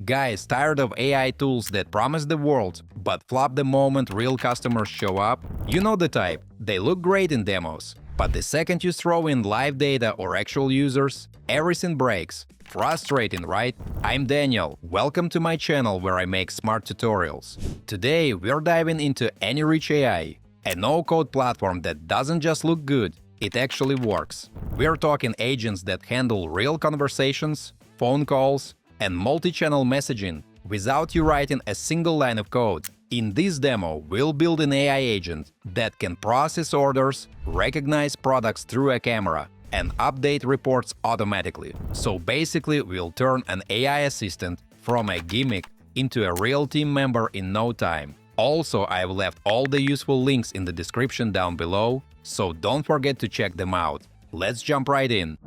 Guys, tired of AI tools that promise the world, but flop the moment real customers show up? You know the type. They look great in demos, but the second you throw in live data or actual users, everything breaks. Frustrating, right? I'm Daniel. Welcome to my channel where I make smart tutorials. Today, we're diving into AnyReach AI, a no-code platform that doesn't just look good, it actually works. We're talking agents that handle real conversations, phone calls, and multi-channel messaging without you writing a single line of code. In this demo, we'll build an AI agent that can process orders, recognize products through a camera, and update reports automatically. So basically, we'll turn an AI assistant from a gimmick into a real team member in no time. Also, I've left all the useful links in the description down below, so don't forget to check them out. Let's jump right in.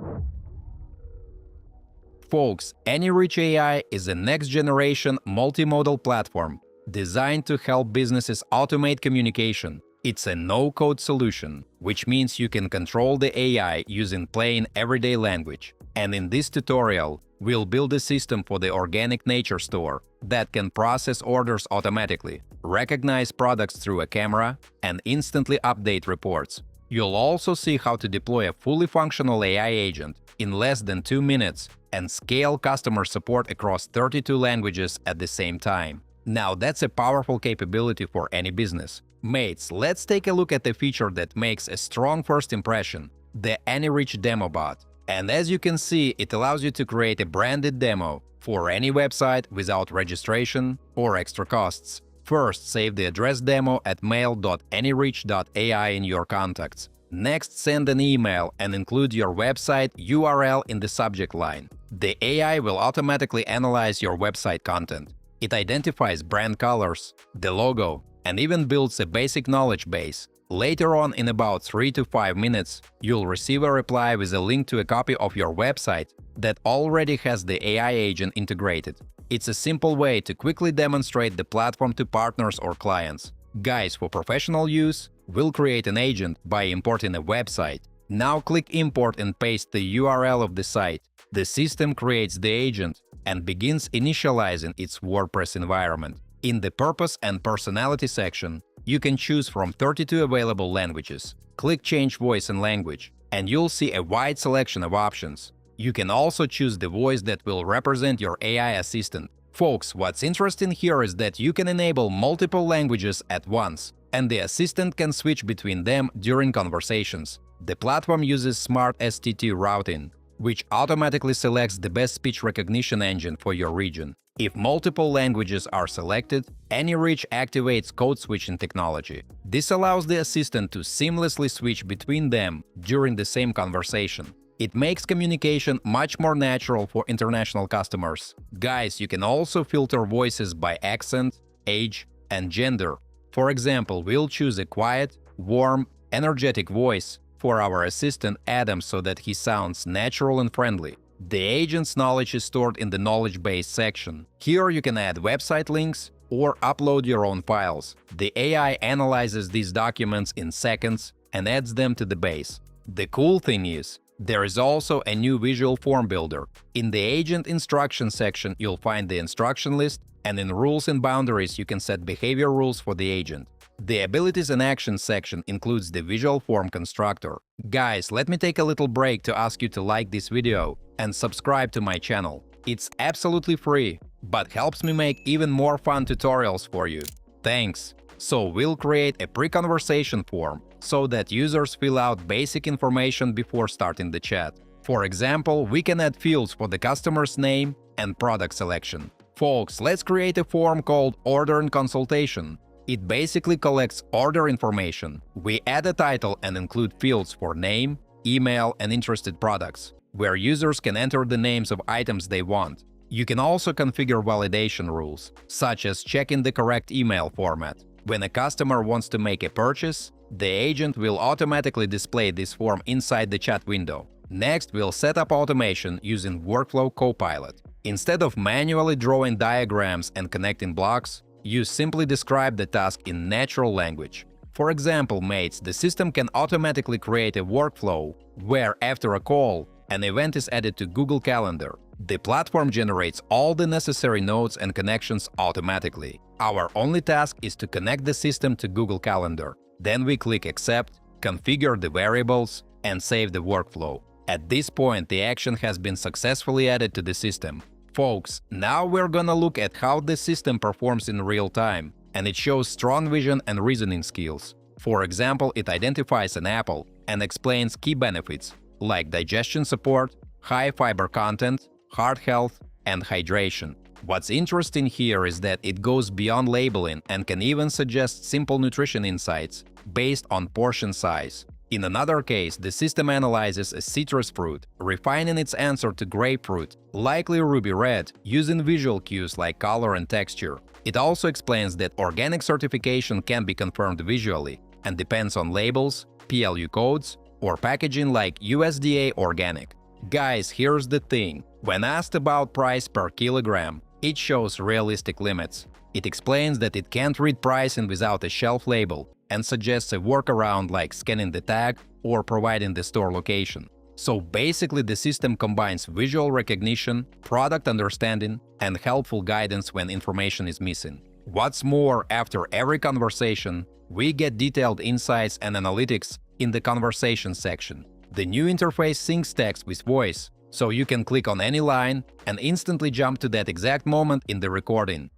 Folks, AnyReach AI is a next-generation multimodal platform designed to help businesses automate communication. It's a no-code solution, which means you can control the AI using plain everyday language. And in this tutorial, we'll build a system for the organic nature store that can process orders automatically, recognize products through a camera, and instantly update reports. You'll also see how to deploy a fully functional AI agent in less than 2 minutes and scale customer support across 32 languages at the same time. Now that's a powerful capability for any business. Mates, let's take a look at the feature that makes a strong first impression, the AnyReach demo bot. And as you can see, it allows you to create a branded demo for any website without registration or extra costs. First, save the address demo at mail.anyreach.ai in your contacts. Next, send an email and include your website URL in the subject line. The AI will automatically analyze your website content. It identifies brand colors, the logo, and even builds a basic knowledge base. Later on, in about 3 to 5 minutes, you'll receive a reply with a link to a copy of your website that already has the AI agent integrated. It's a simple way to quickly demonstrate the platform to partners or clients. Guys, for professional use, we'll create an agent by importing a website. Now click Import and paste the URL of the site. The system creates the agent and begins initializing its WordPress environment. In the Purpose and Personality section, you can choose from 32 available languages. Click Change Voice and Language, and you'll see a wide selection of options. You can also choose the voice that will represent your AI assistant. Folks, what's interesting here is that you can enable multiple languages at once, and the assistant can switch between them during conversations. The platform uses smart STT routing, which automatically selects the best speech recognition engine for your region. If multiple languages are selected, AnyReach activates code switching technology. This allows the assistant to seamlessly switch between them during the same conversation. It makes communication much more natural for international customers. Guys, you can also filter voices by accent, age, and gender. For example, we'll choose a quiet, warm, energetic voice for our assistant Adam so that he sounds natural and friendly. The agent's knowledge is stored in the knowledge base section. Here you can add website links or upload your own files. The AI analyzes these documents in seconds and adds them to the base. The cool thing is, there is also a new visual form builder. In the agent instruction section, you'll find the instruction list, and in rules and boundaries you can set behavior rules for the agent. The abilities and actions section includes the visual form constructor. Guys, let me take a little break to ask you to like this video and subscribe to my channel. It's absolutely free, but helps me make even more fun tutorials for you. Thanks! So we'll create a pre-conversation form so that users fill out basic information before starting the chat. For example, we can add fields for the customer's name and product selection. Folks, let's create a form called Order and Consultation. It basically collects order information. We add a title and include fields for name, email, and interested products, where users can enter the names of items they want. You can also configure validation rules, such as checking the correct email format. When a customer wants to make a purchase, the agent will automatically display this form inside the chat window. Next, we'll set up automation using Workflow Copilot. Instead of manually drawing diagrams and connecting blocks, you simply describe the task in natural language. For example, mates, the system can automatically create a workflow where, after a call, an event is added to Google Calendar. The platform generates all the necessary nodes and connections automatically. Our only task is to connect the system to Google Calendar. Then we click Accept, configure the variables, and save the workflow. At this point, the action has been successfully added to the system. Folks, now we're gonna look at how the system performs in real time, and it shows strong vision and reasoning skills. For example, it identifies an apple and explains key benefits, like digestion support, high fiber content, heart health, and hydration. What's interesting here is that it goes beyond labeling and can even suggest simple nutrition insights based on portion size. In another case, the system analyzes a citrus fruit, refining its answer to grapefruit, likely ruby red, using visual cues like color and texture. It also explains that organic certification can be confirmed visually and depends on labels, PLU codes, or packaging like USDA organic. Guys, here's the thing. When asked about price per kilogram, it shows realistic limits. It explains that it can't read pricing without a shelf label and suggests a workaround like scanning the tag or providing the store location. So basically, the system combines visual recognition, product understanding, and helpful guidance when information is missing. What's more, after every conversation, we get detailed insights and analytics in the conversation section. The new interface syncs text with voice, so you can click on any line and instantly jump to that exact moment in the recording.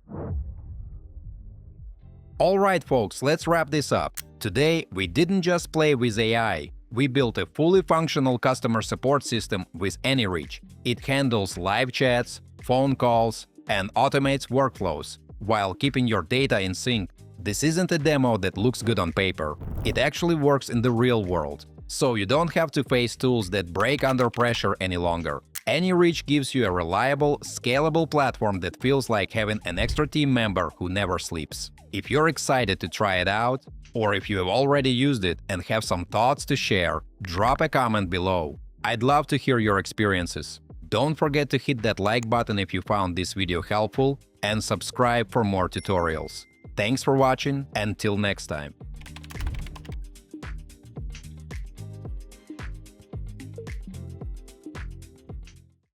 Alright folks, let's wrap this up. Today, we didn't just play with AI, we built a fully functional customer support system with AnyReach. It handles live chats, phone calls, and automates workflows, while keeping your data in sync. This isn't a demo that looks good on paper, it actually works in the real world. So you don't have to face tools that break under pressure any longer. AnyReach gives you a reliable, scalable platform that feels like having an extra team member who never sleeps. If you're excited to try it out, or if you have already used it and have some thoughts to share, drop a comment below. I'd love to hear your experiences. Don't forget to hit that like button if you found this video helpful, and subscribe for more tutorials. Thanks for watching, and till next time.